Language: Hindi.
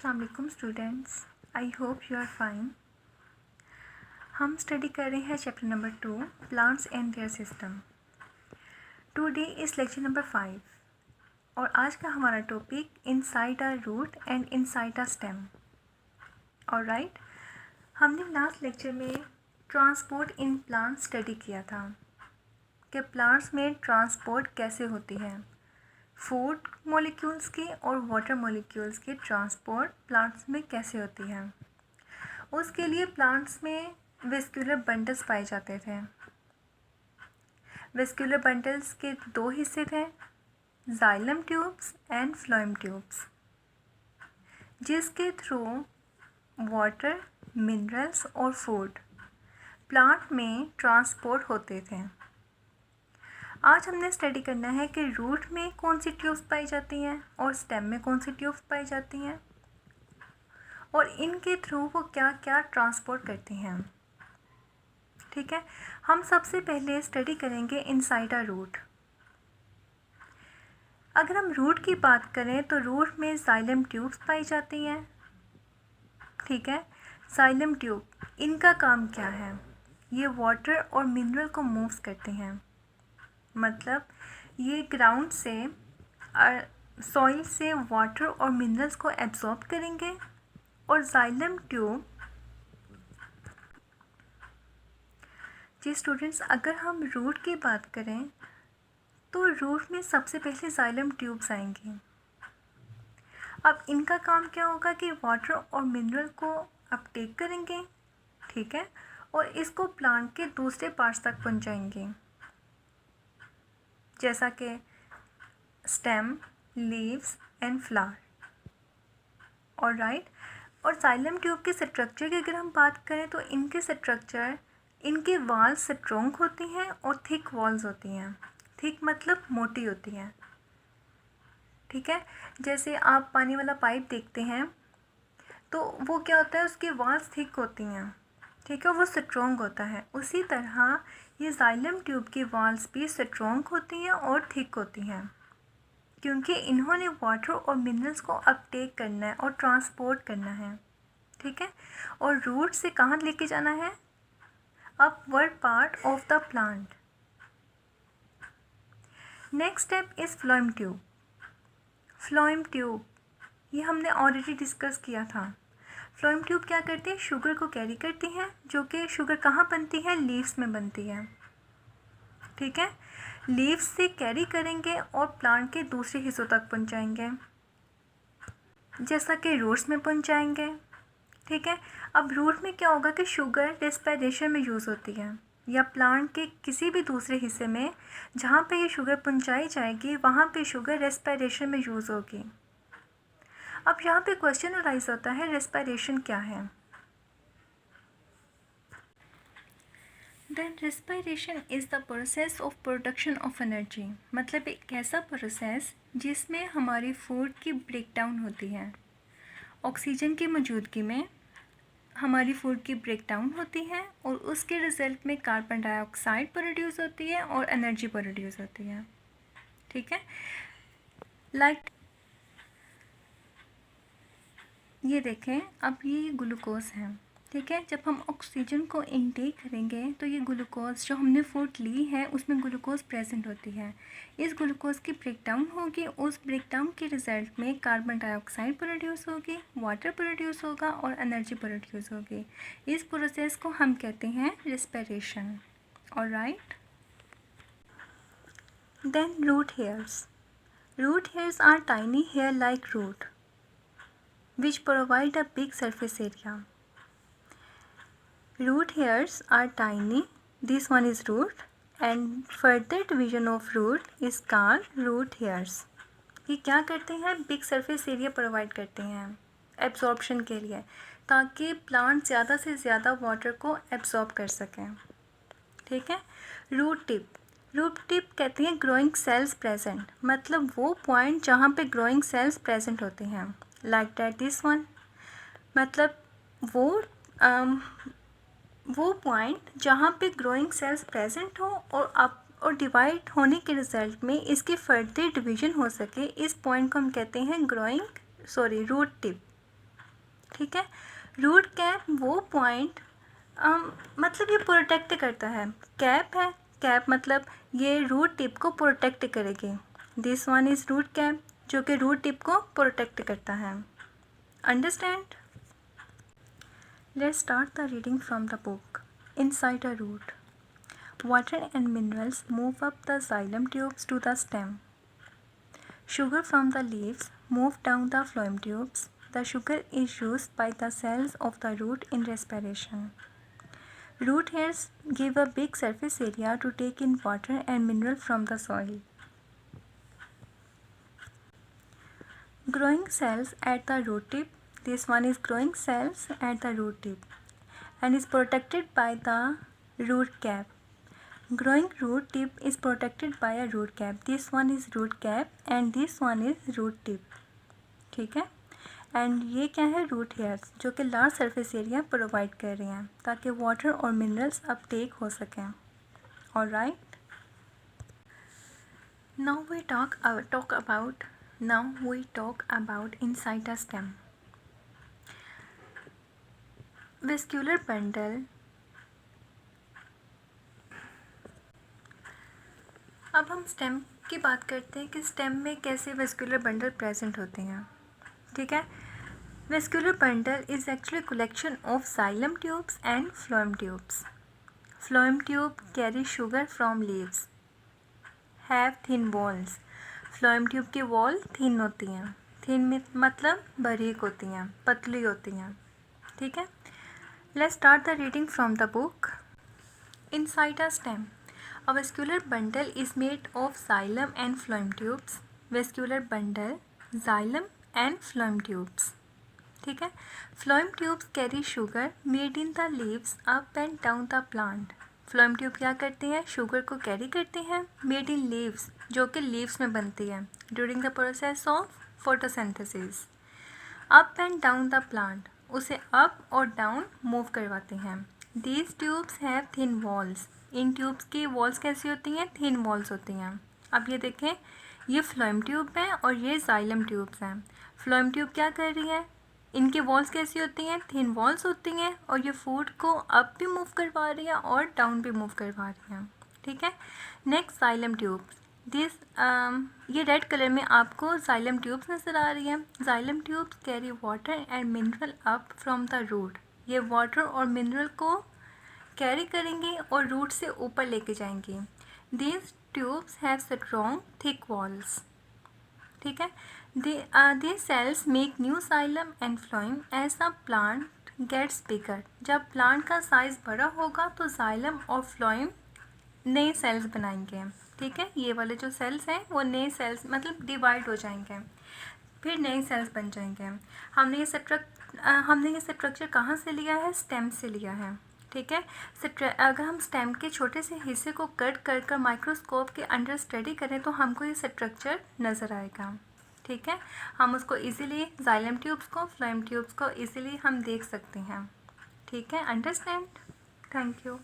अस्सलाम वालेकुम students, I hope you are fine. हम स्टडी कर रहे हैं chapter number 2 plants and their system. Today is lecture number 5 और आज का हमारा topic inside a root and inside a stem. Alright, हमने लास्ट लेक्चर में ट्रांसपोर्ट इन प्लांट स्टडी किया था कि प्लांट्स में ट्रांसपोर्ट कैसे होती है। फूड मॉलिक्यूल्स की और वाटर मॉलिक्यूल्स की ट्रांसपोर्ट प्लांट्स में कैसे होती है। उसके लिए प्लांट्स में वेस्क्यूलर बंडल्स पाए जाते थे। वेस्क्यूलर बंडल्स के दो हिस्से थे, xylem tubes and phloem tubes, जिसके थ्रू वाटर, मिनरल्स और फूड प्लांट में ट्रांसपोर्ट होते थे। आज हमने स्टडी करना है कि रूट में कौन सी ट्यूब्स पाई जाती हैं और स्टेम में कौन सी ट्यूब्स पाई जाती हैं और इनके थ्रू वो क्या क्या ट्रांसपोर्ट करती हैं। ठीक है, हम सबसे पहले स्टडी करेंगे इनसाइड अ रूट। अगर हम रूट की बात करें तो रूट में जाइलम ट्यूब्स पाई जाती हैं। ठीक है, जाइलम ट्यूब, इनका काम क्या है? ये वाटर और मिनरल को मूव्स करते हैं। मतलब ये ग्राउंड से सॉइल से वाटर और मिनरल्स को एब्जॉर्ब करेंगे और जाइलम ट्यूब, जी स्टूडेंट्स, अगर हम रूट की बात करें तो रूट में सबसे पहले जाइलम ट्यूब्स आएंगी। अब इनका काम क्या होगा कि वाटर और मिनरल को अपटेक करेंगे, ठीक है, और इसको प्लांट के दूसरे पार्ट्स तक पहुंचाएंगे, जैसा कि stem, leaves and flower. Alright, और जाइलम ट्यूब के स्ट्रक्चर की अगर हम बात करें तो इनके स्ट्रक्चर, इनके वॉल्स स्ट्रॉन्ग होती हैं और थिक वॉल्स होती हैं। थिक मतलब मोटी होती हैं। ठीक है, जैसे आप पानी वाला पाइप देखते हैं तो वो क्या होता है, उसकी वॉल्स थिक होती हैं, ठीक है, वो स्ट्रॉन्ग होता है। उसी तरह ये जाइलम ट्यूब की वॉल्स भी स्ट्रॉन्ग होती हैं और थिक होती हैं, क्योंकि इन्होंने वाटर और मिनरल्स को अपटेक करना है और ट्रांसपोर्ट करना है। ठीक है, और रूट से कहाँ लेके जाना है? Upward part of the plant. Next step is phloem tube. Phloem tube ये हमने ऑलरेडी डिस्कस किया था। फ्लोएम ट्यूब क्या करती है? शुगर को कैरी करती है, जो कि शुगर कहाँ बनती है? लीव्स में बनती है। ठीक है, लीव्स से कैरी करेंगे और प्लांट के दूसरे हिस्सों तक पहुंचाएंगे, जैसा कि रूट्स में पहुंचाएंगे। ठीक है, अब रूट में क्या होगा कि शुगर रेस्पिरेशन में यूज़ होती है, या प्लांट के किसी भी दूसरे हिस्से में जहाँ पे ये शुगर पहुंचाई जाएगी वहाँ पे शुगर रेस्पिरेशन में यूज़ होगी। अब यहाँ पे क्वेश्चन अराइज होता है, रेस्पिरेशन क्या है? Then respiration is the process of production of energy. मतलब एक ऐसा प्रोसेस जिसमें हमारी फूड की ब्रेकडाउन होती है। ऑक्सीजन की मौजूदगी में हमारी फूड की ब्रेकडाउन होती है और उसके रिज़ल्ट में कार्बन डाइऑक्साइड प्रोड्यूस होती है और एनर्जी प्रोड्यूस होती है। ठीक है, लाइक ये देखें, अब ये ग्लूकोज है। ठीक है, जब हम ऑक्सीजन को इनटेक करेंगे तो ये ग्लूकोज जो हमने फूड ली है उसमें ग्लूकोज प्रेजेंट होती है। इस ग्लूकोज की ब्रेकडाउन होगी, उस ब्रेकडाउन के रिज़ल्ट में कार्बन डाइऑक्साइड प्रोड्यूस होगी, वाटर प्रोड्यूस होगा और एनर्जी प्रोड्यूस होगी। इस प्रोसेस को हम कहते हैं respiration. Alright, then root hairs. Root hairs are tiny hair like root which provide a big surface area. Root hairs are tiny. This one is root and further division of root is called root hairs. ये क्या करते हैं? बिग सरफेस एरिया प्रोवाइड करते हैं एब्जॉर्प्शन के लिए, ताकि प्लांट ज़्यादा से ज़्यादा वाटर को एब्जॉर्ब कर सकें। ठीक है, रूट टिप। रूट टिप कहते हैं ग्रोइंग सेल्स प्रेजेंट, मतलब वो पॉइंट जहाँ पे ग्रोइंग सेल्स प्रेजेंट होते हैं, लाइक दैट दिस वन। मतलब वो पॉइंट जहाँ पे ग्रोइंग सेल्स प्रेजेंट हो और डिवाइड होने के रिजल्ट में इसकी फर्दर डिवीजन हो सके, इस पॉइंट को हम कहते हैं रूट टिप। ठीक है। रूट कैप वो पॉइंट मतलब ये प्रोटेक्ट करता है, कैप है, कैप मतलब ये रूट टिप को प्रोटेक्ट करेगी। This one is root cap जो कि रूट टिप को प्रोटेक्ट करता है। Understand? Let's start the reading from the book. Inside a root, water and minerals move up the xylem tubes to the stem. Sugar from the leaves move down the phloem tubes. The sugar is used by the cells of the root in respiration. Root hairs give a big surface area to take in water and mineral from the soil. Growing cells at the root tip. This one is growing cells at the root tip and is protected by the root cap. Growing root tip is protected by a root cap. This one is root cap and this one is root tip. ठीक है। एंड ये क्या है, रूट हेयर्स जो कि लार्ज सरफेस एरिया प्रोवाइड कर रही हैं ताकि वाटर और मिनरल्स अपटेक हो सकें। Alright, now we talk about inside the stem. Vascular bundle. अब हम स्टेम की बात करते हैं कि स्टेम में कैसे वेस्क्यूलर बंडल प्रेजेंट होते हैं। ठीक है। Vascular bundle is actually collection of xylem tubes and phloem tubes. phloem tube carry sugar from leaves, have thin walls. phloem tube की वॉल थिन होती हैं, थिन मतलब बारीक होती हैं, पतली होती हैं। ठीक है। Let's start the reading from the book. Inside a stem, a vascular bundle is made of xylem and phloem tubes. Vascular bundle, xylem and phloem tubes. ठीक है। phloem tubes carry sugar made in the leaves up and down the plant. phloem tube क्या करती हैं, शुगर को कैरी करते हैं made in leaves जो कि leaves में बनती है during the process of photosynthesis. up and down the plant, उसे up और down मूव करवाते हैं। These tubes have thin walls. In tubes की वॉल्स कैसी होती हैं, थिन वॉल्स होती हैं। अब ये देखें, ये फ्लोएम ट्यूब है और ये जाइलम ट्यूब्स हैं। फ्लोएम ट्यूब क्या कर रही है, इनकी वॉल्स कैसी होती हैं, थिन वॉल्स होती हैं और ये फूड को अप भी मूव करवा रही है और डाउन भी मूव करवा रही हैं। ठीक है। Next xylem tubes. ये रेड कलर में आपको जाइलम ट्यूब्स नज़र आ रही हैं। Xylem tubes carry water and mineral up from the root. ये वाटर और मिनरल को कैरी करेंगी और रूट से ऊपर लेके जाएंगी। These tubes have strong thick walls. ठीक है। These cells make new xylem and phloem as the plant gets bigger. जब प्लांट का साइज़ बड़ा होगा तो जाइलम और फ्लोएम नए सेल्स बनाएंगे। ठीक है। ये वाले जो सेल्स हैं वो नए सेल्स मतलब डिवाइड हो जाएंगे, फिर नए सेल्स बन जाएंगे। हमने ये स्ट्रक्चर कहाँ से लिया है, स्टेम से लिया है। ठीक है। अगर हम स्टेम के छोटे से हिस्से को कट कर माइक्रोस्कोप के अंडर स्टडी करें तो हमको ये स्ट्रक्चर नज़र आएगा। ठीक है। हम उसको इजीली जाइलम ट्यूब्स को, फ्लोएम ट्यूब्स को इजीली हम देख सकते हैं। ठीक है। अंडरस्टैंड? Thank you.